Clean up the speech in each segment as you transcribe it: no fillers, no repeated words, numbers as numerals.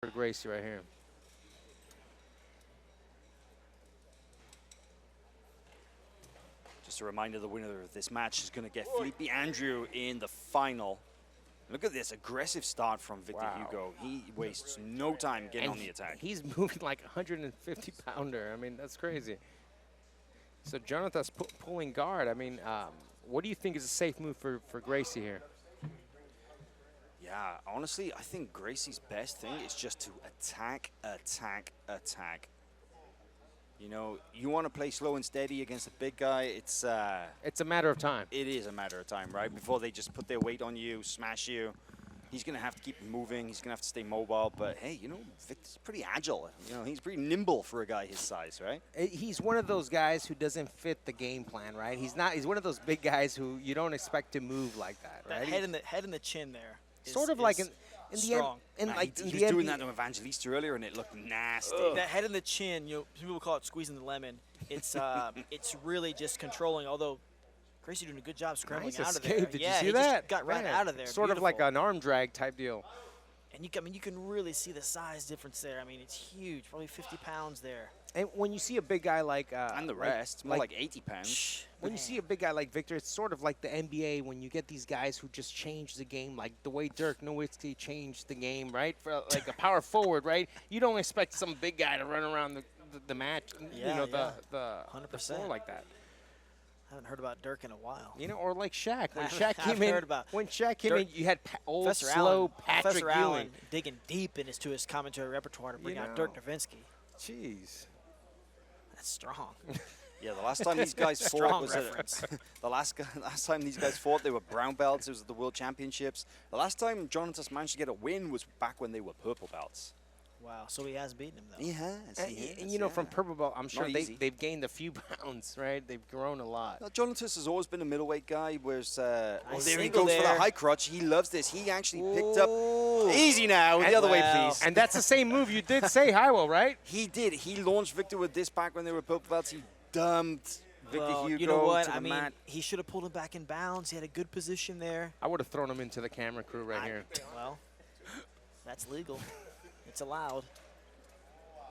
for Gracie right here. Just a reminder, the winner of this match is going to get Felipe Andrew in the final. Look at this aggressive start from Victor Hugo. He wastes no time getting on the attack. He's moving like a 150-pounder. I mean, that's crazy. So Jonnatas pulling guard. I mean, what do you think is a safe move for Gracie here? Yeah, honestly, I think Gracie's best thing is just to attack, attack, attack. You know, you want to play slow and steady against a big guy, it's a matter of time. It is a matter of time, right? Before they just put their weight on you, smash you. He's going to have to keep moving. He's going to have to stay mobile. But, hey, you know, Victor's pretty agile. You know, he's pretty nimble for a guy his size, right? He's one of those guys who doesn't fit the game plan, right? He's one of those big guys who you don't expect to move like that, right? That head in the chin there. Sort of like in the end. He was doing that to Evangelista earlier, and it looked nasty. That head in the chin, you know, some people call it squeezing the lemon. It's it's really just controlling. Although Gracie doing a good job scrambling out of there. Did yeah, you see he that? Just got right out of there. Sort of like an arm drag type deal. And you can really see the size difference there. I mean, it's huge, probably 50 pounds there. And when you see a big guy like and the rest, more like 80 pounds. When you see a big guy like Victor, it's sort of like the NBA when you get these guys who just change the game, like the way Dirk Nowitzki changed the game, right? For like a power forward, right? You don't expect some big guy to run around the match, the floor like that. I haven't heard about Dirk in a while. You know, or like Shaq. When Shaq came in, you had old, Professor slow Allen, Patrick Professor Ewing. Allen digging deep into his commentary repertoire to bring out Dirk Nowitzki. Jeez. That's strong. Yeah, the last time these guys fought was the last time these guys fought, they were brown belts. It was at the World Championships. The last time Jonnatas managed to get a win was back when they were purple belts. Wow, so he has beaten him, though. He has. And you know, from purple belt, I'm sure they've gained a few pounds, right? They've grown a lot. Well, Jonnatas has always been a middleweight guy, whereas there he goes for the high crotch. He loves this. He actually picked up easy now. The other way, please. And that's the same move you did say, Hugo, right? He did. He launched Victor with this back when they were purple belts. He dumped Victor Hugo you know what? to the mat. He should have pulled him back in bounds. He had a good position there. I would have thrown him into the camera crew right here. Well, that's legal. It's allowed.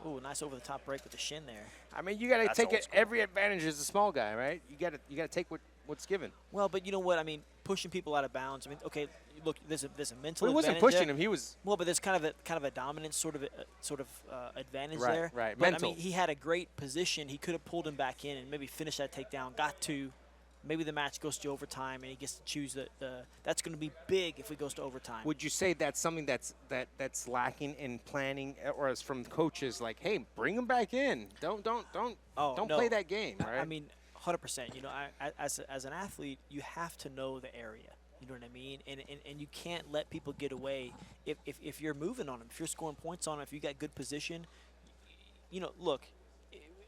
Ooh, nice over-the-top break with the shin there. I mean, you got to take it. Every advantage as a small guy, right? You got to take what's given. Well, but you know what? I mean, pushing people out of bounds. I mean, okay, look, there's a mental. Well, he wasn't pushing him. He was. Well, but there's kind of a dominance sort of advantage there. Right. But, Mental. I mean, he had a great position. He could have pulled him back in and maybe finished that takedown. Got to. Maybe the match goes to overtime, and he gets to choose that's going to be big if it goes to overtime. Would you say that's something that's lacking in planning, or as from coaches, like, hey, bring him back in. Don't play that game, right? I mean, 100%. You know, as an athlete, you have to know the area. You know what I mean? And you can't let people get away if you're moving on them, if you're scoring points on them, if you got good position. You know, look,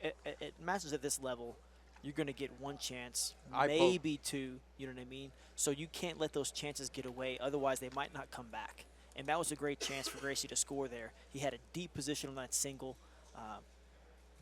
at matches at this level, you're going to get one chance, maybe two, you know what I mean? So you can't let those chances get away, otherwise they might not come back. And that was a great chance for Gracie to score there. He had a deep position on that single,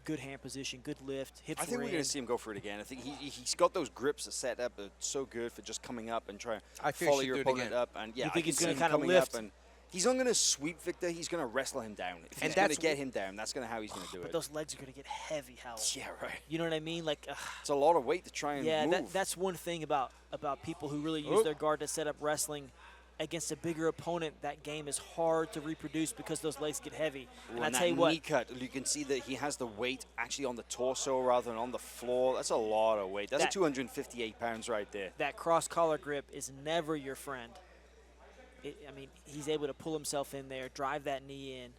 good hand position, good lift, hips I think we're going to see him go for it again. I think he's got those grips set up that are so good for just coming up and trying to follow your opponent up. And yeah, you think he's going to kind of lift? And he's not going to sweep Victor. He's going to wrestle him down. If he's going to get him down, that's how he's going to do it. But those legs are going to get heavy, Hal. Yeah, right. You know what I mean? Like, it's a lot of weight to try and move. Yeah, that's one thing about people who really use their guard to set up wrestling against a bigger opponent. That game is hard to reproduce because those legs get heavy. Ooh, and I tell you what, knee cut, you can see that he has the weight actually on the torso rather than on the floor. That's a lot of weight. That's 258 pounds right there. That cross collar grip is never your friend. I mean, he's able to pull himself in there, drive that knee in.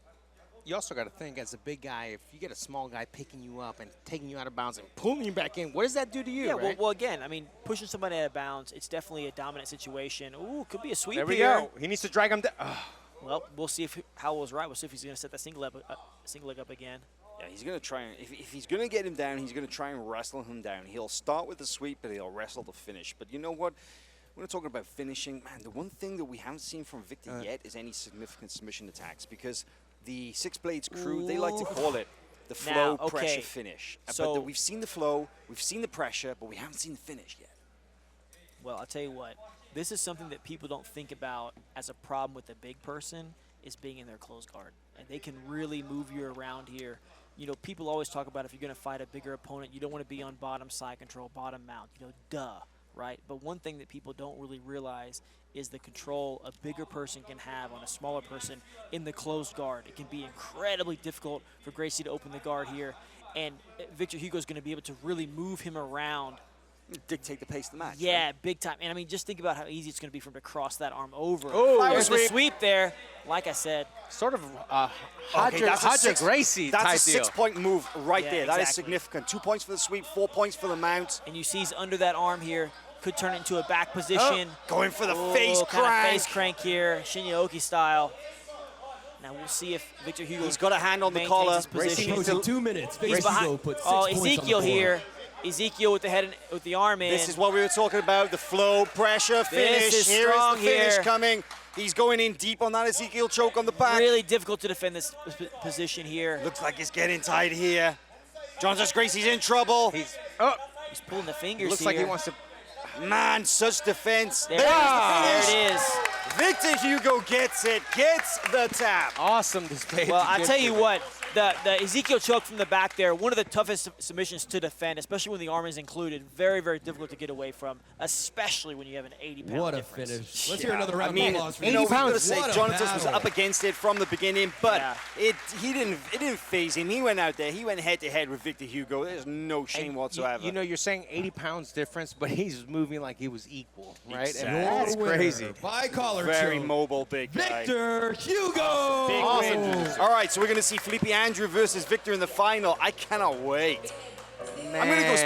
You also got to think, as a big guy, if you get a small guy picking you up and taking you out of bounds and pulling you back in, what does that do to you? Yeah, right? well, again, I mean, pushing somebody out of bounds, it's definitely a dominant situation. Ooh, could be a sweep here. There we go. He needs to drag him down. Well, we'll see if Howell was right. We'll see if he's going to set that single leg up again. Yeah, he's going to try and if he's going to get him down, he's going to try and wrestle him down. He'll start with the sweep, but he'll wrestle the finish. But you know what? When we're talking about finishing, man, the one thing that we haven't seen from Victor yet is any significant submission attacks, because the Six Blades crew, they like to call it the flow pressure finish. So but we've seen the flow, we've seen the pressure, but we haven't seen the finish yet. Well, I'll tell you what. This is something that people don't think about as a problem with a big person, is being in their closed guard. And they can really move you around here. You know, people always talk about if you're going to fight a bigger opponent, you don't want to be on bottom side control, bottom mount. You know, duh, right? But one thing that people don't really realize is the control a bigger person can have on a smaller person in the closed guard. It can be incredibly difficult for Gracie to open the guard here. And Victor Hugo is going to be able to really move him around. Dictate the pace of the match. Yeah, right? big time. And I mean, just think about how easy it's going to be for him to cross that arm over. Oh, there's the sweep. sweep there. Like I said, Sort of Okay, that's a Hodger Gracie That's type a deal. 6-point move right Yeah, there. That is exactly. significant. 2 points for the sweep, 4 points for the mount. and you see he's under that arm here. Could turn it into a back position. Going for the Oh, face kind of crank. face crank here, Shinyaoki style. Now we'll see if Victor Hugo He's got a hand on the maintains collar. his position. Approaching 2 minutes. He's Victor behind. Hugo put 6 Oh, points on the Ezekiel board. here. Ezekiel with the head, with the arm in. This is what we were talking about, the flow, pressure, finish. is Here is strong the finish here. coming. He's going in deep on that Ezekiel choke on the back. Really difficult to defend this position here. Looks like he's getting tight here. Jonnatas Gracie's in trouble. He's He's pulling the fingers looks here. like he wants to. Man, such defense. There, There's there the finish. it is. Victor Hugo gets it, gets the tap. Awesome display. of Well, I tell you jiu-jitsu. what, the Ezekiel choke from the back there, one of the toughest submissions to defend, especially when the arm is included. Very, very difficult to get away from, especially when you have an 80-pound What a difference. finish. Let's hear another round I mean, of applause for you know, 80 we've got to pounds. say What a Jonnatas was battle. up against it from the beginning, but Yeah. it didn't phase him. He went out there, he went head to head with Victor Hugo. There's no shame And whatsoever. You know, you're saying 80 pounds difference, but he's moving like he was equal, right? Exactly. And Your that's winner crazy. by collar very choke, mobile, big guy. Victor Hugo. Big win. All right, so we're going to see Felipe Andrew versus Victor in the final. I cannot wait. I'm going to go.